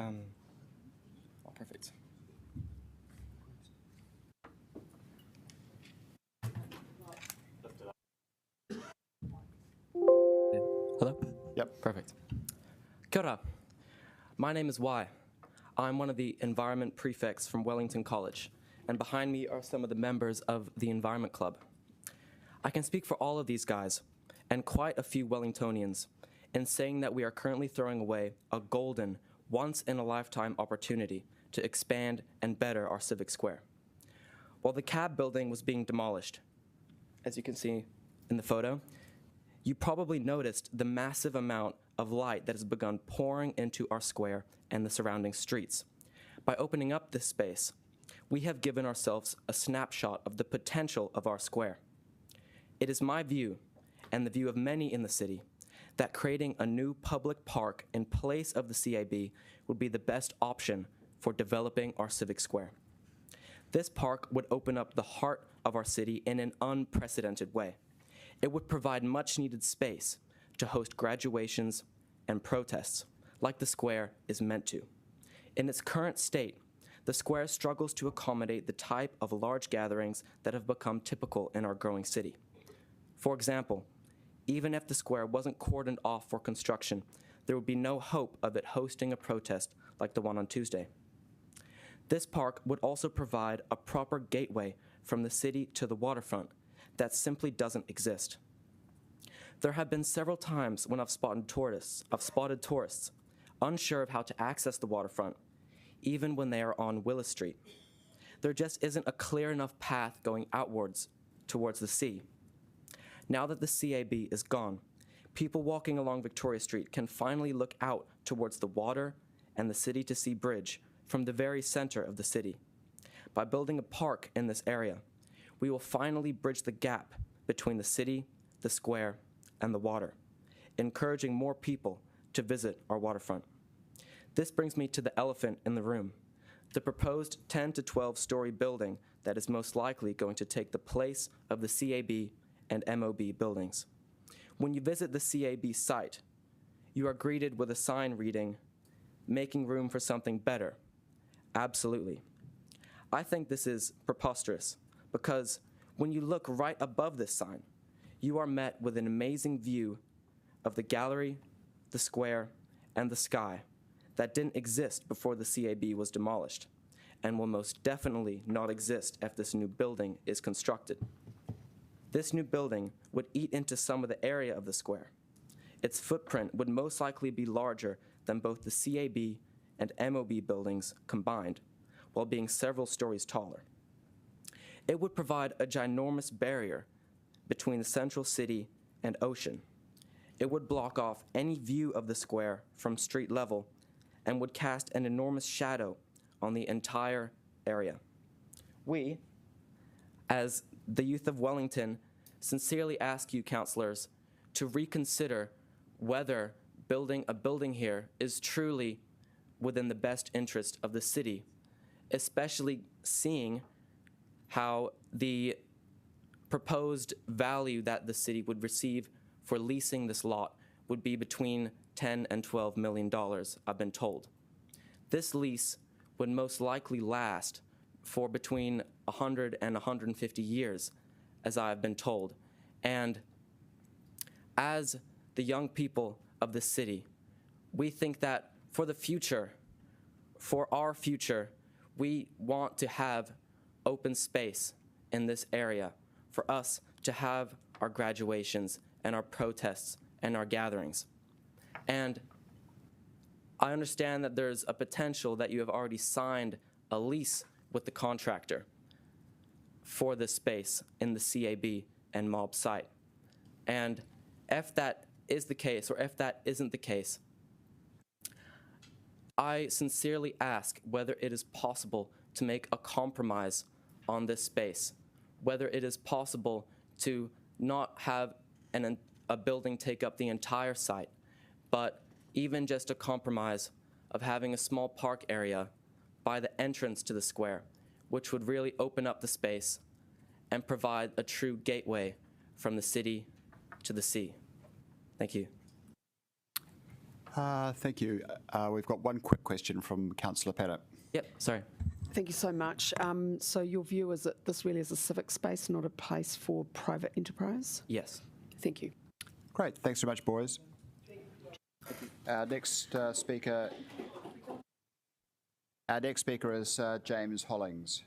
Oh, perfect. Hello? Yep. Perfect. Kia ora. My name is Y. I'm one of the environment prefects from Wellington College, and behind me are some of the members of the Environment Club. I can speak for all of these guys, and quite a few Wellingtonians, in saying that we are currently throwing away a golden, once-in-a-lifetime opportunity to expand and better our civic square. While the cab building was being demolished, as you can see in the photo, you probably noticed the massive amount of light that has begun pouring into our square and the surrounding streets. By opening up this space, we have given ourselves a snapshot of the potential of our square. It is my view, and the view of many in the city, that creating a new public park in place of the CAB would be the best option for developing our civic square. This park would open up the heart of our city in an unprecedented way. It would provide much-needed space to host graduations and protests, like the square is meant to. In its current state, the square struggles to accommodate the type of large gatherings that have become typical in our growing city. For example, even if the square wasn't cordoned off for construction, there would be no hope of it hosting a protest like the one on Tuesday. This park would also provide a proper gateway from the city to the waterfront that simply doesn't exist. There have been several times when I've spotted tourists unsure of how to access the waterfront, even when they are on Willis Street. There just isn't a clear enough path going outwards towards the sea. Now that the CAB is gone, people walking along Victoria Street can finally look out towards the water and the City to Sea Bridge from the very center of the city. By building a park in this area, we will finally bridge the gap between the city, the square, and the water, encouraging more people to visit our waterfront. This brings me to the elephant in the room, the proposed 10 to 12-story building that is most likely going to take the place of the CAB and MOB buildings. When you visit the CAB site, you are greeted with a sign reading, "Making room for something better." Absolutely. I think this is preposterous because when you look right above this sign, you are met with an amazing view of the gallery, the square, and the sky that didn't exist before the CAB was demolished and will most definitely not exist if this new building is constructed. This new building would eat into some of the area of the square. Its footprint would most likely be larger than both the CAB and MOB buildings combined, while being several stories taller. It would provide a ginormous barrier between the central city and ocean. It would block off any view of the square from street level and would cast an enormous shadow on the entire area. We, as the youth of Wellington, sincerely ask you, councillors, to reconsider whether building a building here is truly within the best interest of the city, especially seeing how the proposed value that the city would receive for leasing this lot would be between $10 and $12 million, I've been told. This lease would most likely last for between 100 and 150 years, as I have been told. And as the young people of the city, we think that for the future, for our future, we want to have open space in this area for us to have our graduations and our protests and our gatherings. And I understand that there's a potential that you have already signed a lease with the contractor for this space in the CAB and MOB site. And if that is the case, or if that isn't the case, I sincerely ask whether it is possible to make a compromise on this space, whether it is possible to not have a building take up the entire site, but even just a compromise of having a small park area by the entrance to the square, which would really open up the space and provide a true gateway from the city to the sea. Thank you. Thank you. We've got one quick question from Councillor Paddock. Yep, sorry. Thank you so much. So your view is that this really is a civic space, not a place for private enterprise? Yes. Thank you. Great. Thanks so much, boys. Our next speaker is James Hollings.